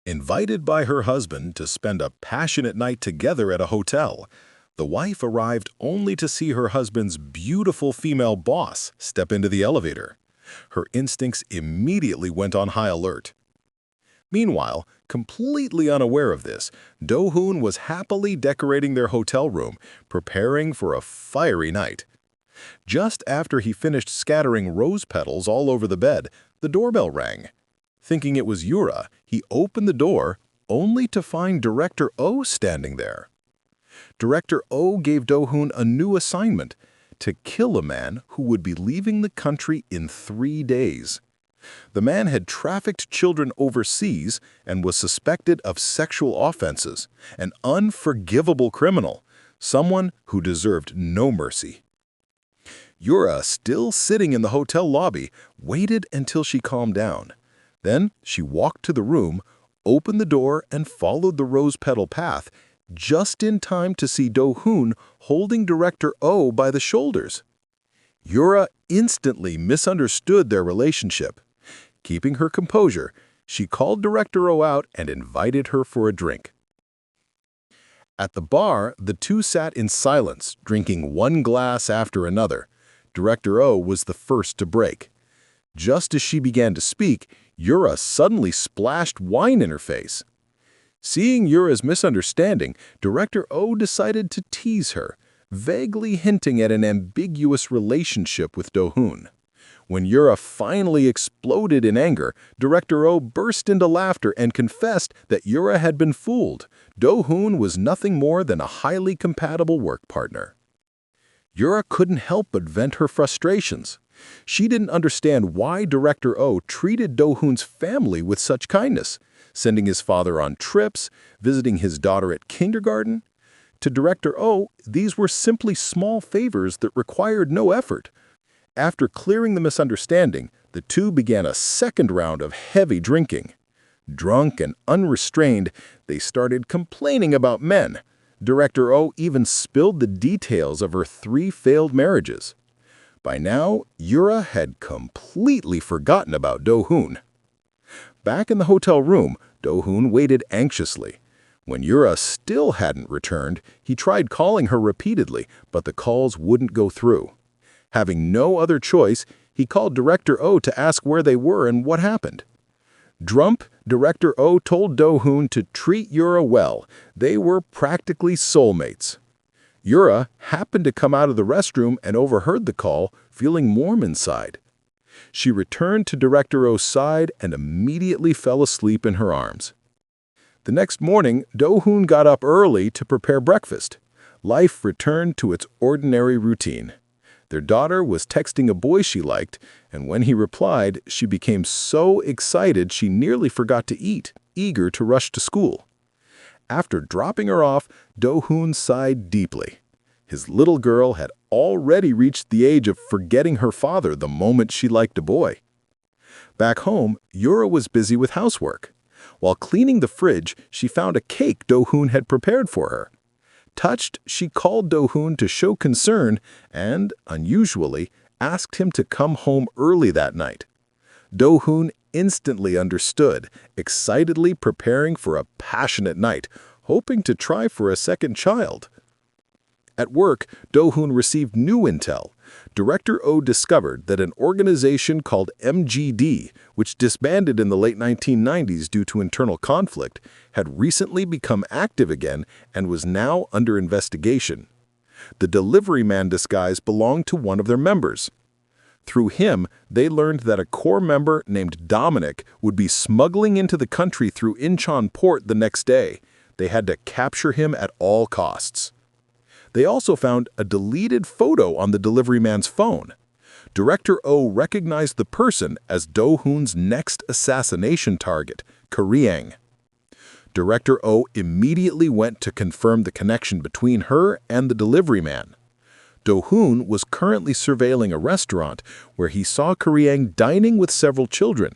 Invited by her husband to spend a passionate night together at a hotel, the wife arrived only to see her husband's beautiful female boss step into the elevator. Her instincts immediately went on high alert. Meanwhile, completely unaware of this, Do-hoon was happily decorating their hotel room, preparing for a fiery night. Just after he finished scattering rose petals all over the bed, the doorbell rang. Thinking it was Yura, he opened the door, only to find Director Oh standing there. Director Oh gave Do-hoon a new assignment: to kill a man who would be leaving the country in 3 days. The man had trafficked children overseas and was suspected of sexual offenses, an unforgivable criminal, someone who deserved no mercy. Yura, still sitting in the hotel lobby, waited until she calmed down. Then she walked to the room, opened the door, and followed the rose petal path, just in time to see Do-hoon holding Director Oh by the shoulders. Yura instantly misunderstood their relationship. Keeping her composure, she called Director Oh out and invited her for a drink. At the bar, the two sat in silence, drinking one glass after another. Director Oh was the first to break. Just as she began to speak, Yura suddenly splashed wine in her face. Seeing Yura's misunderstanding, Director Oh decided to tease her, vaguely hinting at an ambiguous relationship with Do-hoon. When Yura finally exploded in anger, Director Oh burst into laughter and confessed that Yura had been fooled. Do-hoon was nothing more than a highly compatible work partner. Yura couldn't help but vent her frustrations. She didn't understand why Director Oh treated Do-hoon's family with such kindness, sending his father on trips, visiting his daughter at kindergarten. To Director Oh, these were simply small favors that required no effort. After clearing the misunderstanding, the two began a second round of heavy drinking. Drunk and unrestrained, they started complaining about men. Director Oh even spilled the details of her 3 failed marriages. By now, Yura had completely forgotten about Do-hoon. Back in the hotel room, Do-hoon waited anxiously. When Yura still hadn't returned, he tried calling her repeatedly, but the calls wouldn't go through. Having no other choice, he called Director Oh to ask where they were and what happened. Drunk, Director Oh told Do-hoon to treat Yura well. They were practically soulmates. Yura happened to come out of the restroom and overheard the call, feeling warm inside. She returned to Director Oh's side and immediately fell asleep in her arms. The next morning, Do-hoon got up early to prepare breakfast. Life returned to its ordinary routine. Their daughter was texting a boy she liked, and when he replied, she became so excited she nearly forgot to eat, eager to rush to school. After dropping her off, Do-hoon sighed deeply. His little girl had already reached the age of forgetting her father the moment she liked a boy. Back home, Yura was busy with housework. While cleaning the fridge, she found a cake Do-hoon had prepared for her. Touched, she called Do-hoon to show concern and, unusually, asked him to come home early that night. Do-hoon instantly understood, excitedly preparing for a passionate night, hoping to try for a second child. At work, Do-hoon received new intel. Director Oh discovered that an organization called MGD, which disbanded in the late 1990s due to internal conflict, had recently become active again and was now under investigation. The delivery man disguise belonged to one of their members. Through him, they learned that a core member named Dominic would be smuggling into the country through Incheon port the next day. They had to capture him at all costs. They also found a deleted photo on the delivery man's phone. Director Oh recognized the person as Do-hoon's next assassination target, Karyang. Director Oh immediately went to confirm the connection between her and the delivery man. Do-hoon was currently surveilling a restaurant where he saw Karyang dining with several children.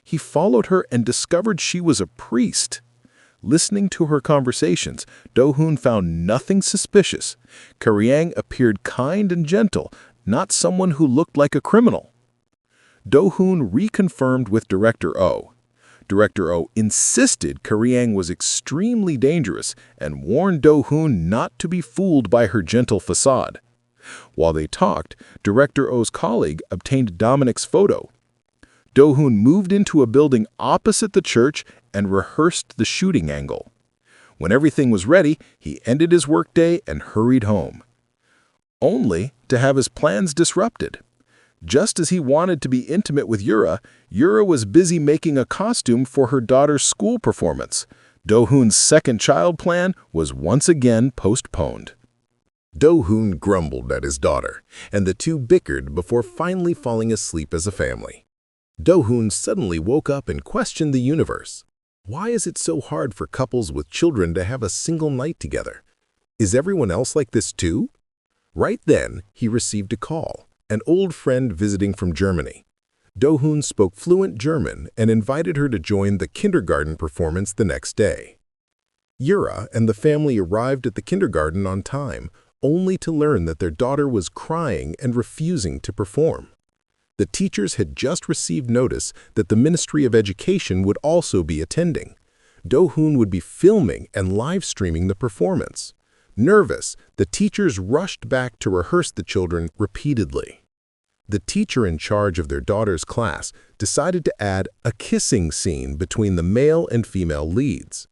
He followed her and discovered she was a priest. Listening to her conversations, Do-hoon found nothing suspicious. Karyang appeared kind and gentle, not someone who looked like a criminal. Do-hoon reconfirmed with Director Oh. Director Oh insisted Karyang was extremely dangerous and warned Do-hoon not to be fooled by her gentle facade. While they talked, Director Oh's colleague obtained Dominic's photo. Do-hoon moved into a building opposite the church and rehearsed the shooting angle. When everything was ready, he ended his workday and hurried home, only to have his plans disrupted. Just as he wanted to be intimate with Yura, Yura was busy making a costume for her daughter's school performance. Do-hoon's second child plan was once again postponed. Do-hoon grumbled at his daughter, and the two bickered before finally falling asleep as a family. Do-hoon suddenly woke up and questioned the universe. Why is it so hard for couples with children to have a single night together? Is everyone else like this too? Right then, he received a call, an old friend visiting from Germany. Do-hoon spoke fluent German and invited her to join the kindergarten performance the next day. Yura and the family arrived at the kindergarten on time, only to learn that their daughter was crying and refusing to perform. The teachers had just received notice that the Ministry of Education would also be attending. Do-hoon would be filming and live-streaming the performance. Nervous, the teachers rushed back to rehearse the children repeatedly. The teacher in charge of their daughter's class decided to add a kissing scene between the male and female leads.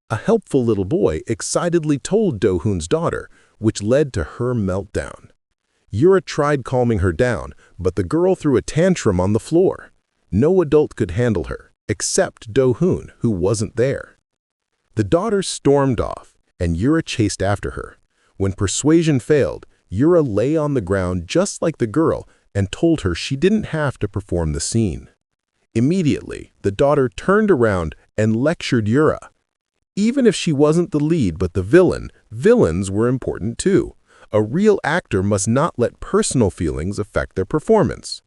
A helpful little boy excitedly told Do-hoon's daughter, which led to her meltdown. Yura tried calming her down, but the girl threw a tantrum on the floor. No adult could handle her, except Do-hoon, who wasn't there. The daughter stormed off, and Yura chased after her. When persuasion failed, Yura lay on the ground just like the girl and told her she didn't have to perform the scene. Immediately, the daughter turned around and lectured Yura. Even if she wasn't the lead but the villain, villains were important too. A real actor must not let personal feelings affect their performance.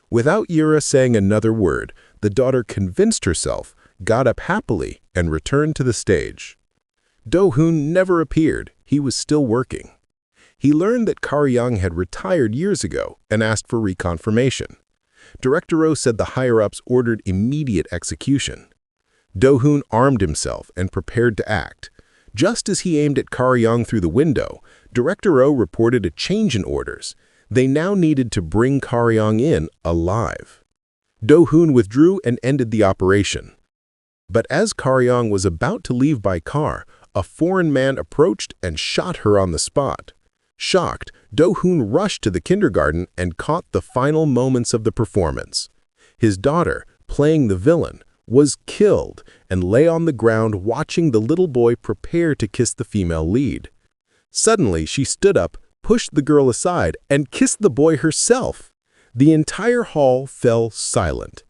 Without Yura saying another word, the daughter convinced herself, got up happily, and returned to the stage. Do-hoon never appeared. He was still working. He learned that Karyang had retired years ago and asked for reconfirmation. Director Oh said the higher-ups ordered immediate execution. Do-hoon armed himself and prepared to act. Just as he aimed at Karyang through the window, Director Oh reported a change in orders. They now needed to bring Karyang in alive. Do-hoon withdrew and ended the operation. But as Karyang was about to leave by car, a foreign man approached and shot her on the spot. Shocked, Do-hoon rushed to the kindergarten and caught the final moments of the performance. His daughter, playing the villain, was killed and lay on the ground watching the little boy prepare to kiss the female lead. Suddenly, she stood up, pushed the girl aside, and kissed the boy herself. The entire hall fell silent.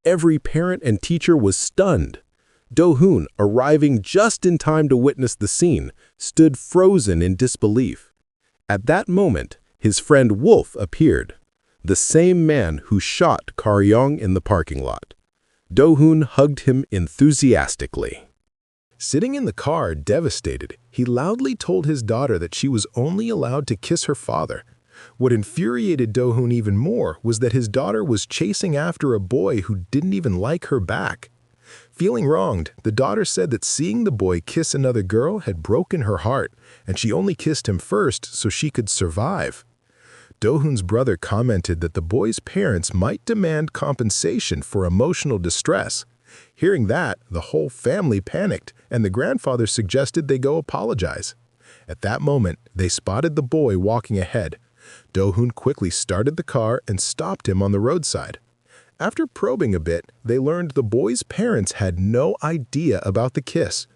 Every parent and teacher was stunned. Do-hoon, arriving just in time to witness the scene, stood frozen in disbelief. At that moment, his friend Wolf appeared, the same man who shot Karyang in the parking lot. Do-hoon hugged him enthusiastically. Sitting in the car, devastated, he loudly told his daughter that she was only allowed to kiss her father. What infuriated Do-hoon even more was that his daughter was chasing after a boy who didn't even like her back. Feeling wronged, the daughter said that seeing the boy kiss another girl had broken her heart, and she only kissed him first so she could survive. Do-hoon's brother commented that the boy's parents might demand compensation for emotional distress. Hearing that, the whole family panicked, and the grandfather suggested they go apologize. At that moment, they spotted the boy walking ahead. Do-hoon quickly started the car and stopped him on the roadside. After probing a bit, they learned the boy's parents had no idea about the kiss.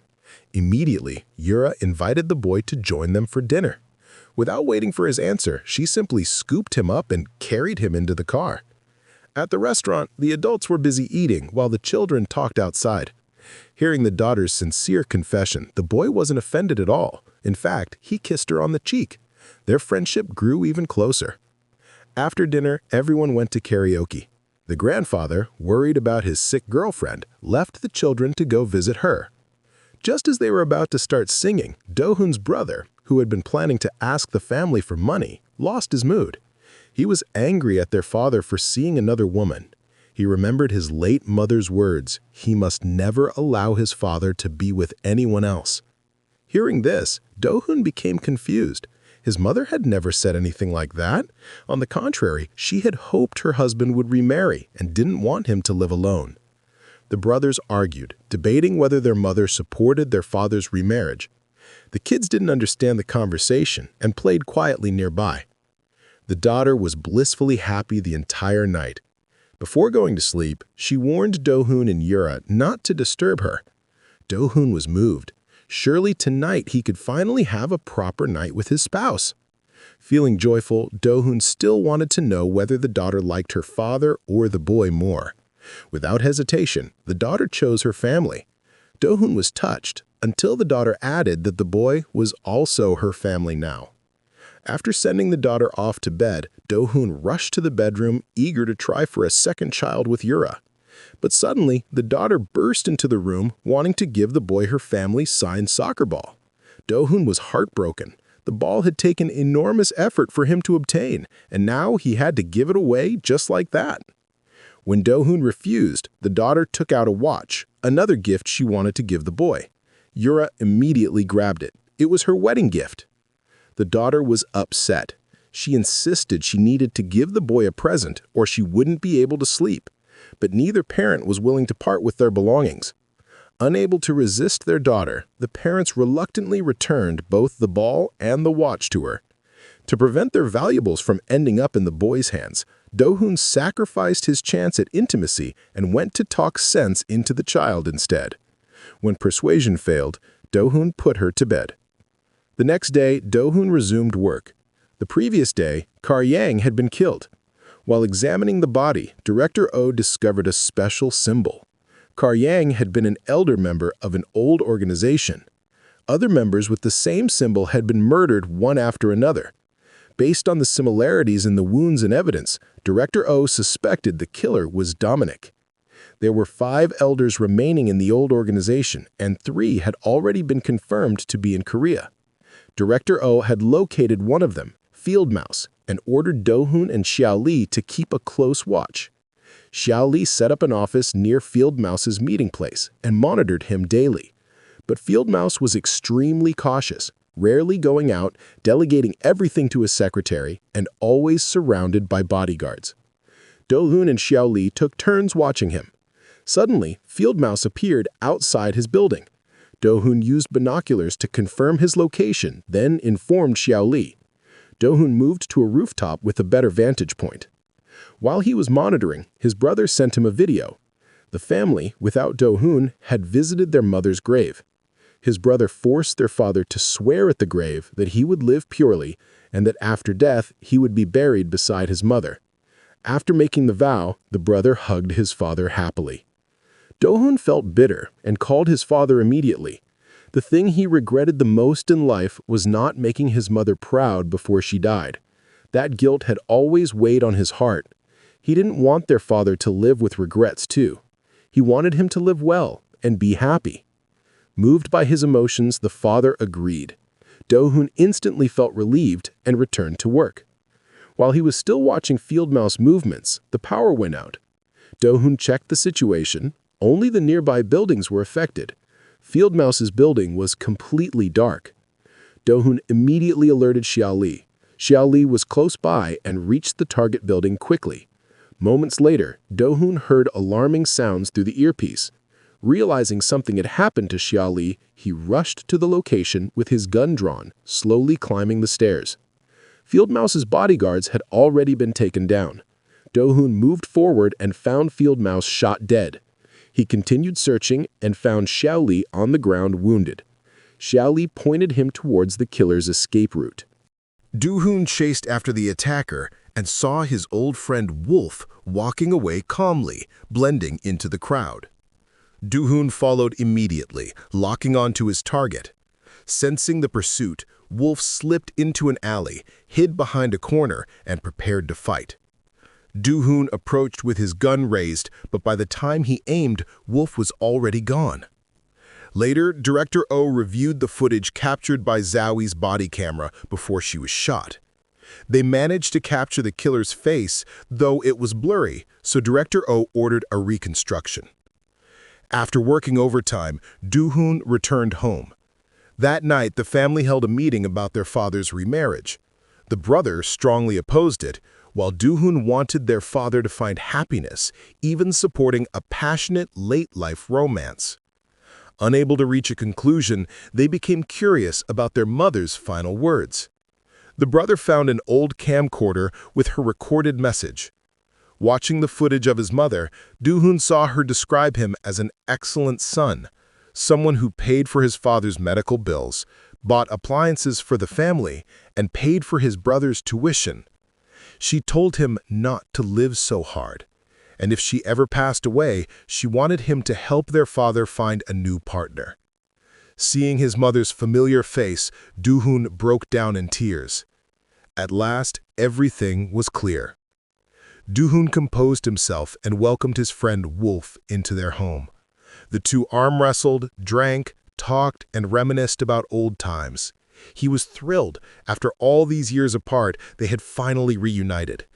Immediately, Yura invited the boy to join them for dinner. Without waiting for his answer, she simply scooped him up and carried him into the car. At the restaurant, the adults were busy eating while the children talked outside. Hearing the daughter's sincere confession, the boy wasn't offended at all. In fact, he kissed her on the cheek. Their friendship grew even closer. After dinner, everyone went to karaoke. The grandfather, worried about his sick girlfriend, left the children to go visit her. Just as they were about to start singing, Do-hoon's brother, who had been planning to ask the family for money, lost his mood. He was angry at their father for seeing another woman. He remembered his late mother's words, he must never allow his father to be with anyone else. Hearing this, Do-hoon became confused. His mother had never said anything like that. On the contrary, she had hoped her husband would remarry and didn't want him to live alone. The brothers argued, debating whether their mother supported their father's remarriage. The kids didn't understand the conversation and played quietly nearby. The daughter was blissfully happy the entire night. Before going to sleep, she warned Do-hoon and Yura not to disturb her. Do-hoon was moved. Surely tonight he could finally have a proper night with his spouse. Feeling joyful, Do-hoon still wanted to know whether the daughter liked her father or the boy more. Without hesitation, the daughter chose her family. Do-hoon was touched until the daughter added that the boy was also her family now. After sending the daughter off to bed, Do-hoon rushed to the bedroom, eager to try for a second child with Yura. But suddenly, the daughter burst into the room, wanting to give the boy her family's signed soccer ball. Do-hoon was heartbroken. The ball had taken enormous effort for him to obtain, and now he had to give it away just like that. When Do-hoon refused, the daughter took out a watch, another gift she wanted to give the boy. Yura immediately grabbed it. It was her wedding gift. The daughter was upset. She insisted she needed to give the boy a present or she wouldn't be able to sleep. But neither parent was willing to part with their belongings. Unable to resist their daughter, the parents reluctantly returned both the ball and the watch to her. To prevent their valuables from ending up in the boy's hands, Do-hoon sacrificed his chance at intimacy and went to talk sense into the child instead. When persuasion failed, Do-hoon put her to bed. The next day, Do-hoon resumed work. The previous day, Kar-yang had been killed. While examining the body, Director Oh discovered a special symbol. Kar-yang had been an elder member of an old organization. Other members with the same symbol had been murdered one after another. Based on the similarities in the wounds and evidence, Director Oh suspected the killer was Dominic. There were 5 elders remaining in the old organization, and 3 had already been confirmed to be in Korea. Director Oh had located one of them, Field Mouse, and ordered Do-hoon and Xiao Li to keep a close watch. Xiao Li set up an office near Field Mouse's meeting place and monitored him daily. But Field Mouse was extremely cautious, rarely going out, delegating everything to his secretary, and always surrounded by bodyguards. Do-hoon and Xiao Li took turns watching him. Suddenly, Field Mouse appeared outside his building. Do-hoon used binoculars to confirm his location, then informed Xiao Li. Do-hoon moved to a rooftop with a better vantage point. While he was monitoring, his brother sent him a video. The family, without Do-hoon, had visited their mother's grave. His brother forced their father to swear at the grave that he would live purely and that after death he would be buried beside his mother. After making the vow, the brother hugged his father happily. Do-hoon felt bitter and called his father immediately. The thing he regretted the most in life was not making his mother proud before she died. That guilt had always weighed on his heart. He didn't want their father to live with regrets too. He wanted him to live well and be happy. Moved by his emotions, the father agreed. Do-hoon instantly felt relieved and returned to work. While he was still watching Field Mouse movements, the power went out. Do-hoon checked the situation. Only the nearby buildings were affected. Field Mouse's building was completely dark. Do-hoon immediately alerted Xiao Li. Xiao Li was close by and reached the target building quickly. Moments later, Do-hoon heard alarming sounds through the earpiece. Realizing something had happened to Xiao Li, he rushed to the location with his gun drawn, slowly climbing the stairs. Field Mouse's bodyguards had already been taken down. Do-hoon moved forward and found Field Mouse shot dead. He continued searching and found Xiao Li on the ground wounded. Xiao Li pointed him towards the killer's escape route. Do-hoon chased after the attacker and saw his old friend Wolf walking away calmly, blending into the crowd. Do-hoon followed immediately, locking onto his target. Sensing the pursuit, Wolf slipped into an alley, hid behind a corner, and prepared to fight. Do-hoon approached with his gun raised, but by the time he aimed, Wolf was already gone. Later, Director Oh reviewed the footage captured by Zoe's body camera before she was shot. They managed to capture the killer's face, though it was blurry, so Director Oh ordered a reconstruction. After working overtime, Do-hoon returned home. That night, the family held a meeting about their father's remarriage. The brother strongly opposed it, while Do-hoon wanted their father to find happiness, even supporting a passionate late-life romance. Unable to reach a conclusion, they became curious about their mother's final words. The brother found an old camcorder with her recorded message. Watching the footage of his mother, Do-hoon saw her describe him as an excellent son, someone who paid for his father's medical bills, bought appliances for the family, and paid for his brother's tuition. She told him not to live so hard, and if she ever passed away, she wanted him to help their father find a new partner. Seeing his mother's familiar face, Do-hoon broke down in tears. At last, everything was clear. Do-hoon composed himself and welcomed his friend Wolf into their home. The two arm wrestled, drank, talked, and reminisced about old times. He was thrilled. After all these years apart, they had finally reunited.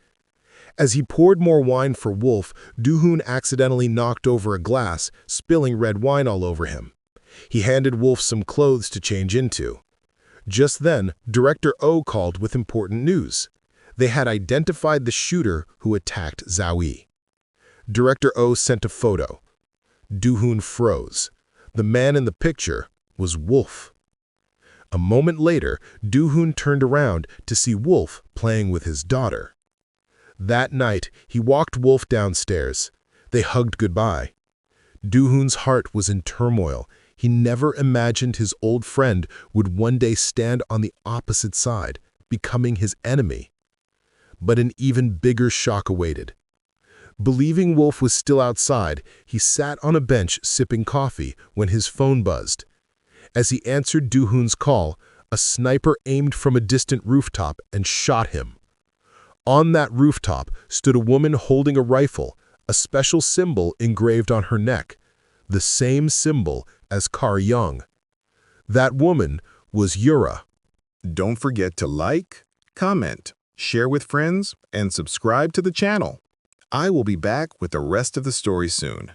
As he poured more wine for Wolf, Do-hoon accidentally knocked over a glass, spilling red wine all over him. He handed Wolf some clothes to change into. Just then, Director Oh called with important news. They had identified the shooter who attacked Zoe. Director Oh sent a photo. Do-hoon froze. The man in the picture was Wolf. A moment later, Do-hoon turned around to see Wolf playing with his daughter. That night, he walked Wolf downstairs. They hugged goodbye. Do-hoon's heart was in turmoil. He never imagined his old friend would one day stand on the opposite side, becoming his enemy. But an even bigger shock awaited. Believing Wolf was still outside, he sat on a bench sipping coffee when his phone buzzed. As he answered Do-hoon's call, a sniper aimed from a distant rooftop and shot him. On that rooftop stood a woman holding a rifle, a special symbol engraved on her neck, the same symbol as Kar Young. That woman was Yura. Don't forget to like, comment, share with friends, and subscribe to the channel. I will be back with the rest of the story soon.